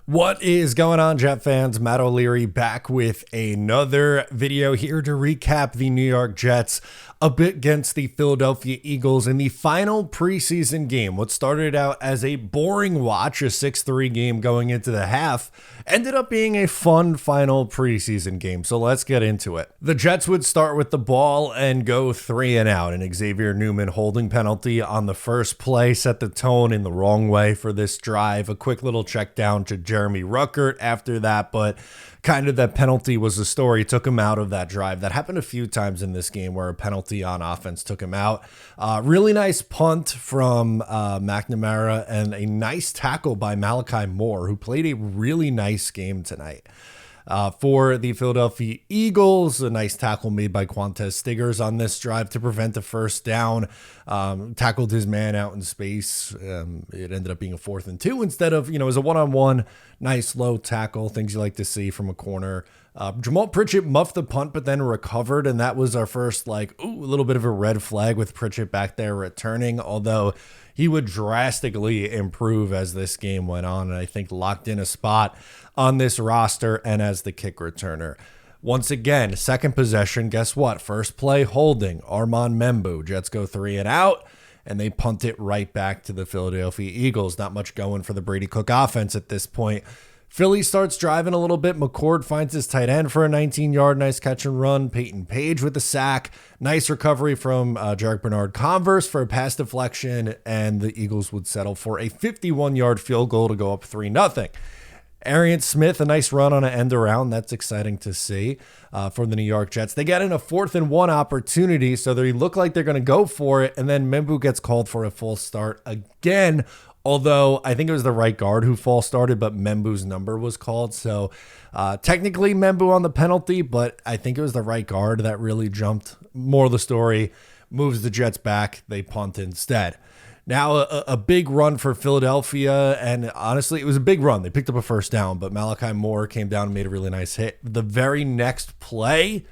What is going on, Jet fans? Matt O'Leary back with another video here to recap the New York Jets a bit against the Philadelphia Eagles in the final preseason game. What started out as a boring watch, a 6-3 game going into the half, ended up being a fun final preseason game. So let's get into it. The Jets would start with the ball and go 3 and out. An Xavier Newman holding penalty on the first play set the tone in the wrong way for this drive. A quick little check down to Jeremy Ruckert after that, but kind of that penalty was the story, took him out of that drive. That happened a few times in this game where a penalty on offense took him out. Really nice punt from McNamara and a nice tackle by Malachi Moore, who played a really nice game tonight. For the Philadelphia Eagles, a nice tackle made by Quantez Stiggers on this drive to prevent a first down. Tackled his man out in space. It ended up being a 4th and 2 instead of, it was a one-on-one, nice low tackle, things you like to see from a corner. Jamal Pritchett muffed the punt, but then recovered, and that was our first, a little bit of a red flag with Pritchett back there returning, although he would drastically improve as this game went on, and I think locked in a spot on this roster and as the kick returner. Once again, second possession, guess what? First play, holding, Armand Membu. Jets go 3 and out, and they punt it right back to the Philadelphia Eagles. Not much going for the Brady Cook offense at this point. Philly starts driving a little bit. McCord finds his tight end for a 19-yard nice catch and run. Peyton Page with the sack. Nice recovery from Jarek Bernard-Converse for a pass deflection, and the Eagles would settle for a 51-yard field goal to go up 3-0. Arian Smith, a nice run on an end around. That's exciting to see for the New York Jets. They get in a 4th and 1 opportunity, so they look like they're going to go for it, and then Membu gets called for a false start again. Although I think it was the right guard who false started, but Membu's number was called. So technically Membu on the penalty, but I think it was the right guard that really jumped. More of the story, moves the Jets back. They punt instead. Now a big run for Philadelphia, and honestly, it was a big run. They picked up a first down, but Malachi Moore came down and made a really nice hit. The very next play,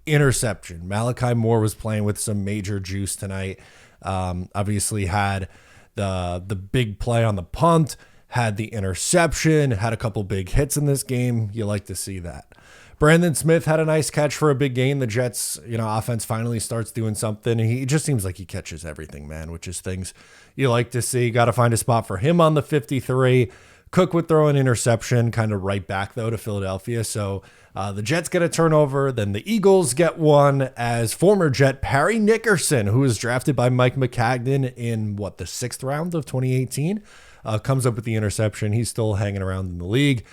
interception. Malachi Moore was playing with some major juice tonight. Obviously had the big play on the punt, had the interception, had a couple big hits in this game. You like to see that. Brandon Smith had a nice catch for a big gain. The Jets, offense finally starts doing something. He just seems like he catches everything, man, which is things you like to see. Got to find a spot for him on the 53. Cook would throw an interception, kind of right back, though, to Philadelphia. So the Jets get a turnover. Then the Eagles get one as former Jet Parry Nickerson, who was drafted by Mike McCagnon in, the 6th round of 2018, comes up with the interception. He's still hanging around in the league.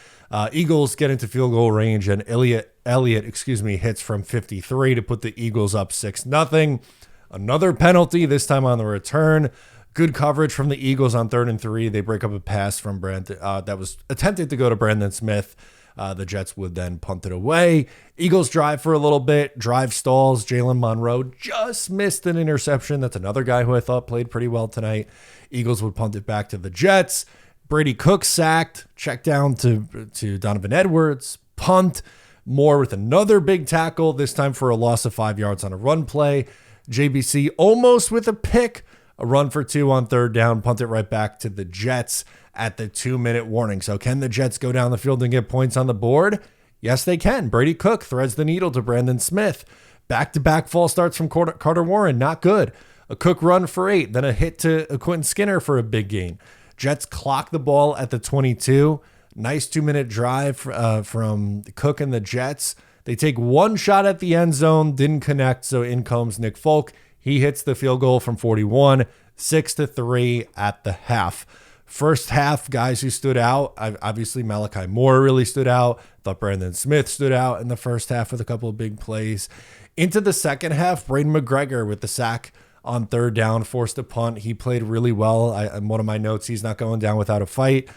Eagles get into field goal range, and Elliott, hits from 53 to put the Eagles up 6-0. Another penalty, this time on the return. Good coverage from the Eagles on 3rd and 3. They break up a pass from Brandon that was attempted to go to Brandon Smith. The Jets would then punt it away. Eagles drive for a little bit. Drive stalls. Jalen Monroe just missed an interception. That's another guy who I thought played pretty well tonight. Eagles would punt it back to the Jets. Brady Cook sacked. Check down to Donovan Edwards. Punt. Moore with another big tackle, this time for a loss of 5 yards on a run play. JBC almost with a pick. A run for 2 on 3rd down, punt it right back to the Jets at the 2-minute warning. So can the Jets go down the field and get points on the board? Yes, they can. Brady Cook threads the needle to Brandon Smith. Back-to-back false starts from Carter Warren, not good. A Cook run for 8, then a hit to Quentin Skinner for a big gain. Jets clock the ball at the 22. Nice 2-minute drive from Cook and the Jets. They take one shot at the end zone, didn't connect, so in comes Nick Folk. He hits the field goal from 41, 6-3 at the half. First half, guys who stood out, obviously Malachi Moore really stood out. Thought Brandon Smith stood out in the first half with a couple of big plays. Into the second half, Braden McGregor with the sack on 3rd down, forced a punt. He played really well. In one of my notes, he's not going down without a fight.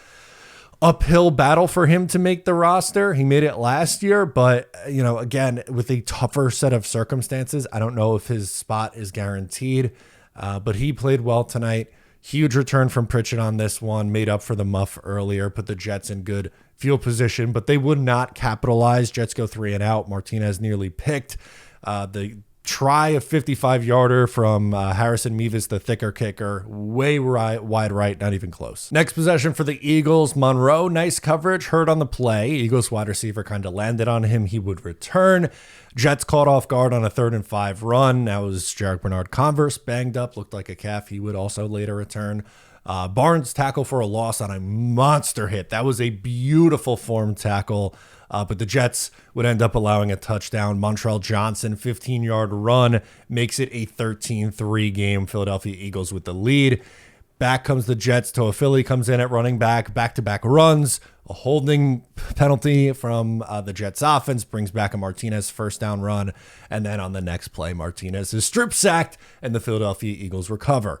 Uphill battle for him to make the roster. He made it last year, but, again, with a tougher set of circumstances, I don't know if his spot is guaranteed, but he played well tonight. Huge return from Pritchett on this one, made up for the muff earlier, put the Jets in good field position, but they would not capitalize. Jets go 3 and out. Martinez nearly picked. The try a 55-yarder from Harrison Mevis, the thicker kicker, way wide right, not even close. Next possession for the Eagles, Monroe, nice coverage, hurt on the play. Eagles wide receiver kind of landed on him. He would return. Jets caught off guard on a 3rd and 5 run. That was Jarek Bernard-Converse, banged up, looked like a calf. He would also later return. Barnes tackle for a loss on a monster hit. That was a beautiful form tackle. But the Jets would end up allowing a touchdown. Montrell Johnson, 15-yard run, makes it a 13-3 game. Philadelphia Eagles with the lead. Back comes the Jets. Toa Philly comes in at running back. Back-to-back runs. A holding penalty from the Jets offense brings back a Martinez first down run. And then on the next play, Martinez is strip sacked and the Philadelphia Eagles recover.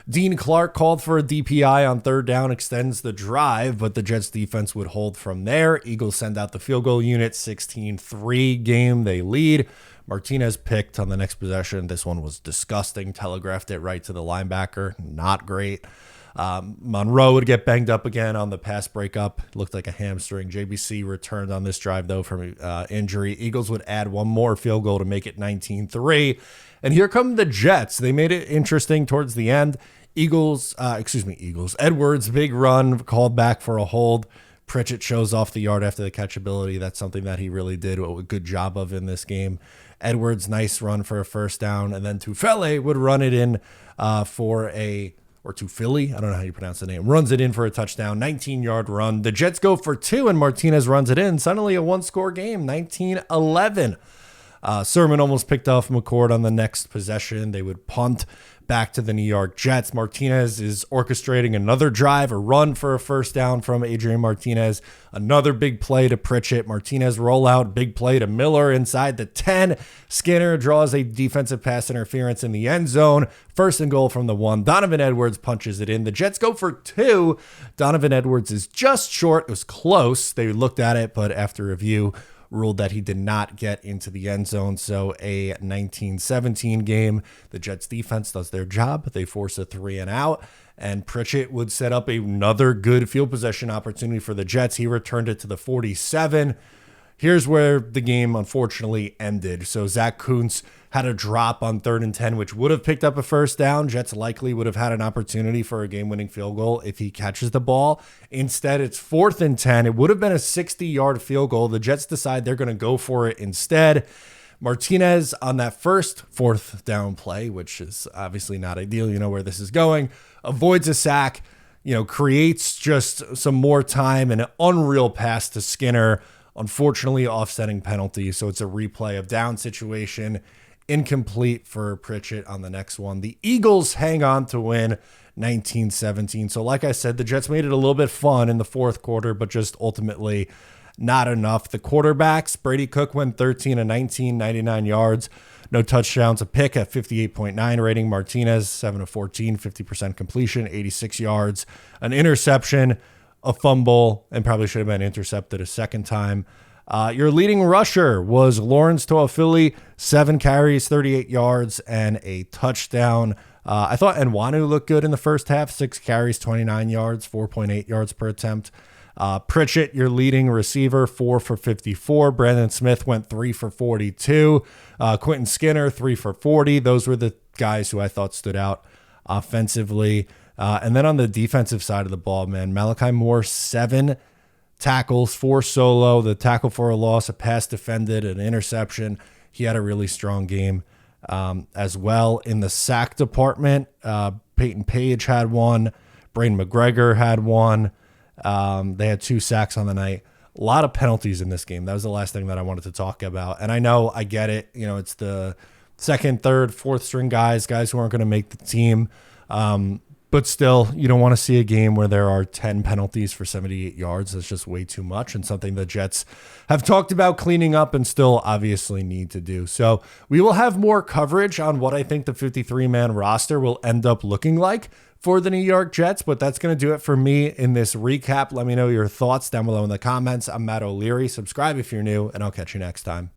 Dean Clark called for a DPI on 3rd down, extends the drive, but the Jets defense would hold from there. Eagles send out the field goal unit, 16-3 game. They lead. Martinez picked on the next possession. This one was disgusting. Telegraphed it right to the linebacker. Not great. Monroe would get banged up again on the pass breakup. Looked like a hamstring. JBC returned on this drive, though, from injury. Eagles would add one more field goal to make it 19-3. And here come the Jets. They made it interesting towards the end. Eagles. Edwards, big run, called back for a hold. Pritchett shows off the yard after the catchability. That's something that he really did a good job of in this game. Edwards, nice run for a first down. And then Tufele would run it in Tufele, I don't know how you pronounce the name, runs it in for a touchdown, 19-yard run. The Jets go for 2, and Martinez runs it in. Suddenly a one-score game, 19-11. Sermon almost picked off McCord on the next possession. They would punt back to the New York Jets. Martinez is orchestrating another drive, a run for a first down from Adrian Martinez. Another big play to Pritchett. Martinez rollout, big play to Miller inside the 10. Skinner draws a defensive pass interference in the end zone. 1st and goal from the 1. Donovan Edwards punches it in. The Jets go for 2. Donovan Edwards is just short. It was close. They looked at it, but after review, ruled that he did not get into the end zone. So a 19-17 game. The Jets defense does their job. They force a 3 and out, and Pritchett would set up another good field possession opportunity for the Jets. He returned it to the 47. Here's where the game unfortunately ended. So Zach Kuntz had a drop on 3rd and 10, which would have picked up a first down. Jets likely would have had an opportunity for a game-winning field goal if he catches the ball. Instead, it's 4th and 10. It would have been a 60-yard field goal. The Jets decide they're going to go for it instead. Martinez on that first 4th down play, which is obviously not ideal. You know where this is going. Avoids a sack, creates just some more time, and an unreal pass to Skinner. Unfortunately, offsetting penalty. So it's a replay of down situation. Incomplete for Pritchett on the next one. The Eagles hang on to win 19-17. So like I said, the Jets made it a little bit fun in the 4th quarter, but just ultimately not enough. The quarterbacks, Brady Cook went 13 of 19, 99 yards. No touchdowns, a pick at 58.9 rating. Martinez, 7 of 14, 50% completion, 86 yards. An interception, a fumble, and probably should have been intercepted a second time. Your leading rusher was Lawrence Toa Philly, 7 carries, 38 yards, and a touchdown. I thought Nwanu looked good in the first half, 6 carries, 29 yards, 4.8 yards per attempt. Pritchett, your leading receiver, 4 for 54. Brandon Smith went 3 for 42. Quentin Skinner, 3 for 40. Those were the guys who I thought stood out offensively. And then on the defensive side of the ball, man, Malachi Moore, 7 tackles, 4 solo, the tackle for a loss, a pass defended, an interception. He had a really strong game as well. In the sack department, Peyton Page had 1. Brain McGregor had 1. They had 2 sacks on the night. A lot of penalties in this game. That was the last thing that I wanted to talk about. And I know, I get it. It's the 2nd, 3rd, 4th string guys who aren't going to make the team. But still, you don't want to see a game where there are 10 penalties for 78 yards. That's just way too much, and something the Jets have talked about cleaning up and still obviously need to do. So we will have more coverage on what I think the 53-man roster will end up looking like for the New York Jets, but that's going to do it for me in this recap. Let me know your thoughts down below in the comments. I'm Matt O'Leary. Subscribe if you're new, and I'll catch you next time.